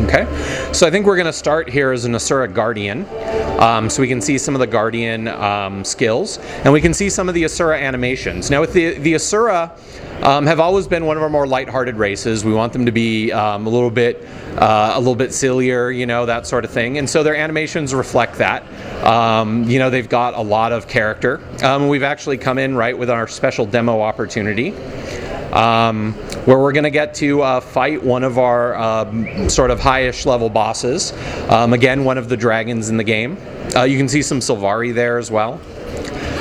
Okay, so I think we're going to start here as an Asura Guardian, so we can see some of the Guardian skills, and we can see some of the Asura animations. Now with the Asura have always been one of our more lighthearted races. We want them to be a little bit sillier, you know, that sort of thing, and so their animations reflect that. You know, they've got a lot of character. We've actually come in right with our special demo opportunity, where we're going to get to fight one of our sort of highish level bosses. Again, one of the dragons in the game. You can see some Sylvari there as well.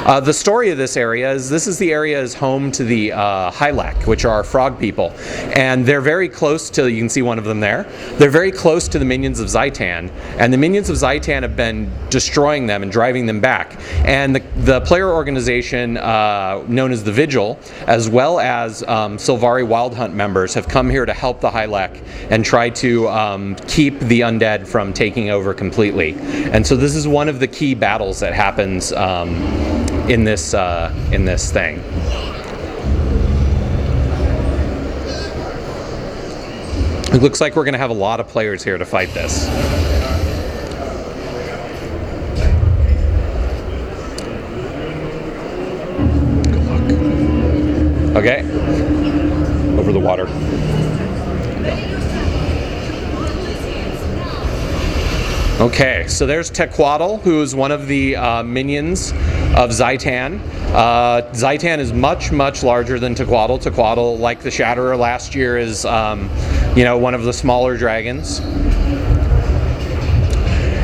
The story of this area is the area is home to the Hylek, which are frog people, and they're very close to, you can see one of them there, they're very close to the minions of Zaitan, and the minions of Zaitan have been destroying them and driving them back, and the player organization known as the Vigil, as well as Sylvari Wild Hunt members, have come here to help the Hylek and try to keep the undead from taking over completely. And so this is one of the key battles that happens in this thing. It looks like we're going to have a lot of players here to fight this. Good luck. Okay, over the water. Okay, so there's Tequatl, who is one of the minions of Zaitan. Zaitan is much, much larger than Tequatl. Tequatl, like the Shatterer last year, is you know, one of the smaller dragons.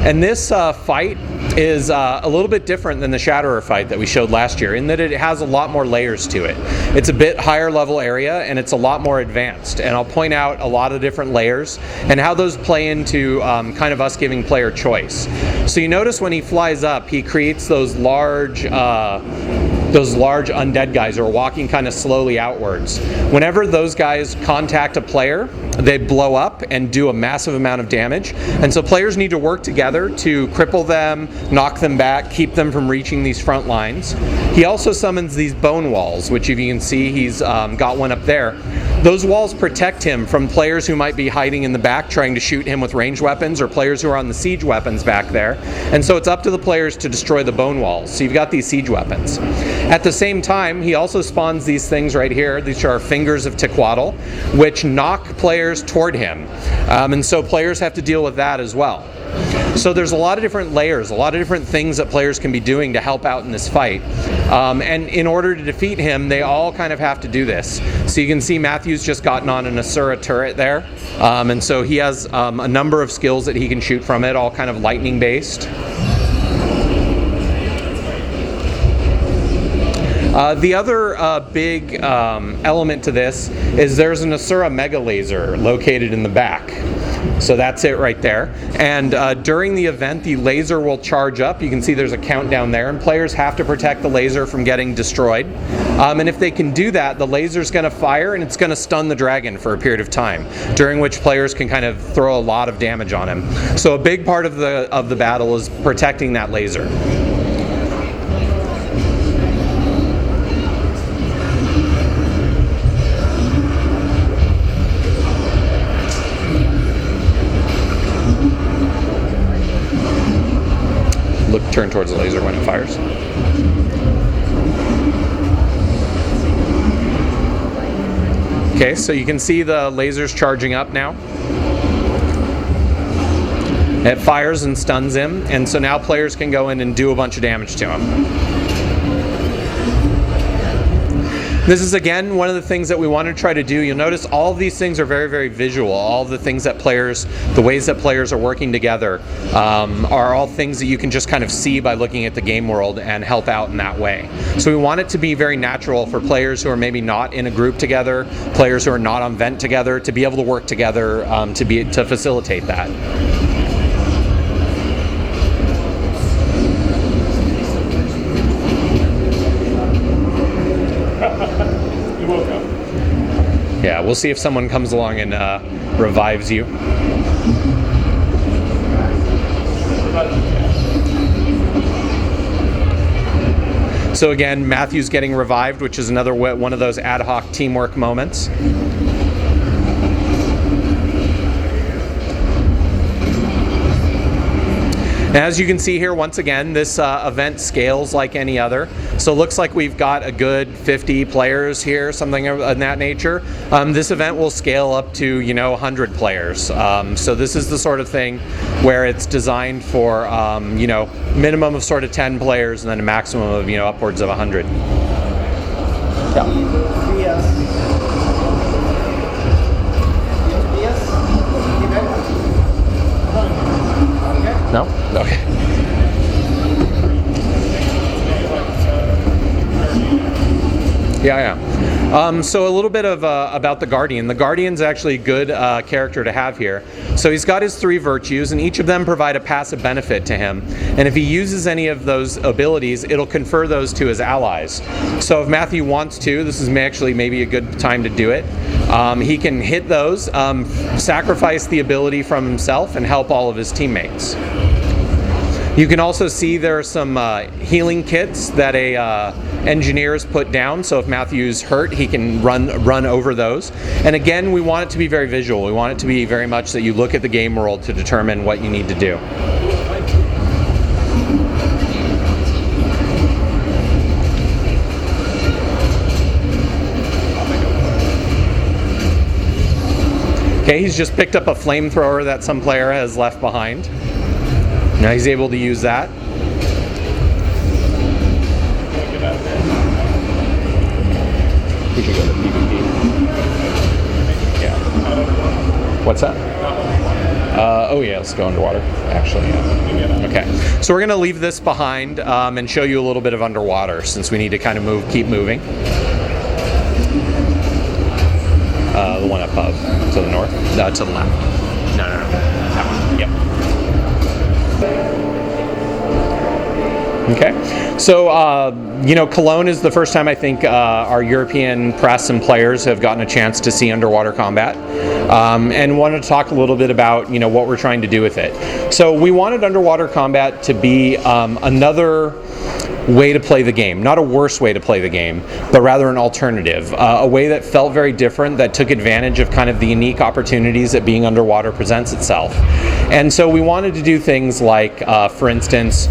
And this fight is a little bit different than the Shatterer fight that we showed last year, in that it has a lot more layers to it. It's a bit higher level area, and it's a lot more advanced, and I'll point out a lot of different layers and how those play into kind of us giving player choice. So you notice when he flies up, he creates those large undead guys who are walking kind of slowly outwards. Whenever those guys contact a player, they blow up and do a massive amount of damage, and so players need to work together to cripple them, knock them back, keep them from reaching these front lines. He also summons these bone walls, which if you can see, he's got one up there. Those walls protect him from players who might be hiding in the back trying to shoot him with ranged weapons, or players who are on the siege weapons back there. And so it's up to the players to destroy the bone walls. So you've got these siege weapons. At the same time, he also spawns these things right here. These are fingers of Tequatl, which knock players toward him. And so players have to deal with that as well. So there's a lot of different layers, a lot of different things that players can be doing to help out in this fight. And in order to defeat him, they all kind of have to do this. So you can see Matthew's just gotten on an Asura turret there. And so he has a number of skills that he can shoot from it, all kind of lightning based. The other big element to this is there's an Asura Mega Laser located in the back. So that's it right there. And during the event, the laser will charge up. You can see there's a countdown there, and players have to protect the laser from getting destroyed. And if they can do that, the laser's going to fire, and it's going to stun the dragon for a period of time, during which players can kind of throw a lot of damage on him. So a big part of the battle is protecting that laser. Turn towards the laser when it fires. Okay, so you can see the laser's charging up now. It fires and stuns him, and so now players can go in and do a bunch of damage to him. This is again one of the things that we want to try to do. You'll notice all of these things are very, very visual. All of the things that players, the ways that players are working together are all things that you can just kind of see by looking at the game world and help out in that way. So we want it to be very natural for players who are maybe not in a group together, players who are not on vent together, to be able to work together to facilitate that. Yeah, we'll see if someone comes along and revives you. So again, Matthew's getting revived, which is another one of those ad hoc teamwork moments. And as you can see here, once again, this event scales like any other. So it looks like we've got a good 50 players here, something of that nature. This event will scale up to, 100 players. So this is the sort of thing where it's designed for, minimum of sort of 10 players and then a maximum of, upwards of 100. No? Okay. Yeah. So a little bit of about the Guardian. The Guardian's actually a good character to have here. So he's got his 3 virtues, and each of them provide a passive benefit to him. And if he uses any of those abilities, it'll confer those to his allies. So if Matthew wants to, this is actually maybe a good time to do it. He can hit those, sacrifice the ability from himself, and help all of his teammates. You can also see there are some healing kits that a engineer has put down, so if Matthew's hurt, he can run over those. And again, we want it to be very visual. We want it to be very much that you look at the game world to determine what you need to do. Okay, he's just picked up a flamethrower that some player has left behind. Now he's able to use that. We should go to PvP. Yeah. What's that? Oh yeah, let's go underwater. Actually, yeah. Okay. So we're going to leave this behind and show you a little bit of underwater since we need to kind of keep moving. The one up to the north, to the left. No. That one. Yep. Okay, so Cologne is the first time I think our European press and players have gotten a chance to see underwater combat, and wanted to talk a little bit about what we're trying to do with it. So we wanted underwater combat to be another way to play the game, not a worse way to play the game, but rather an alternative, a way that felt very different, that took advantage of kind of the unique opportunities that being underwater presents itself. And so we wanted to do things like, for instance,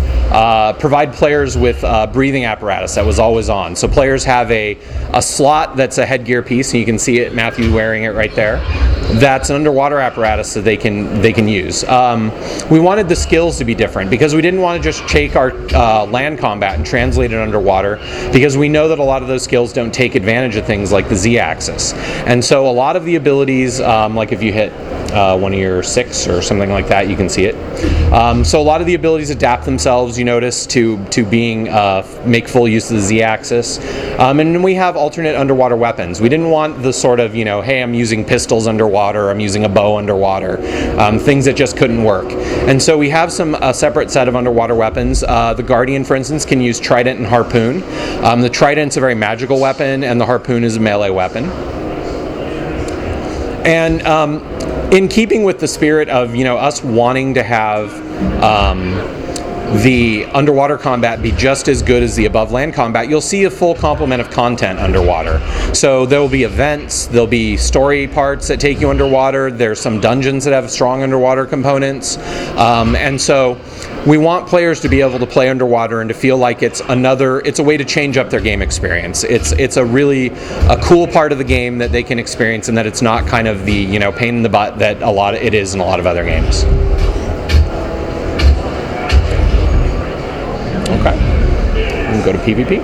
provide players with breathing apparatus that was always on. So players have a slot that's a headgear piece, and you can see it, Matthew wearing it right there. That's an underwater apparatus that they can use. We wanted the skills to be different because we didn't want to just take our land combat and translate it underwater, because we know that a lot of those skills don't take advantage of things like the Z-axis. And so a lot of the abilities, like if you hit one of your 6 or something like that, you can see it. So a lot of the abilities adapt themselves, you notice, to being make full use of the Z-axis. And then we have alternate underwater weapons. We didn't want the sort of, hey, I'm using pistols underwater, I'm using a bow underwater, things that just couldn't work. And so we have a separate set of underwater weapons. The Guardian, for instance, can use trident and harpoon. The trident's a very magical weapon, and the harpoon is a melee weapon. And in keeping with the spirit of us wanting to have the underwater combat be just as good as the above land combat, you'll see a full complement of content underwater. So there will be events, there'll be story parts that take you underwater, there's some dungeons that have strong underwater components, and so we want players to be able to play underwater and to feel like it's a way to change up their game experience. It's a really cool part of the game that they can experience, and that it's not kind of the pain in the butt that it is in a lot of other games. Okay, we'll go to PvP.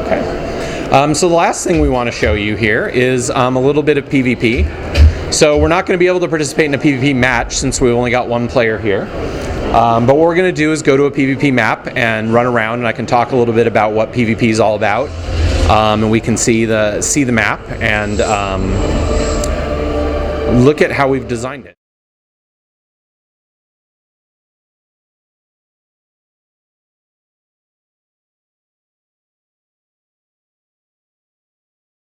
Okay, so the last thing we want to show you here is a little bit of PvP. So we're not going to be able to participate in a PvP match since we've only got one player here. But what we're going to do is go to a PvP map and run around, and I can talk a little bit about what PvP is all about, and we can see the map and look at how we've designed it.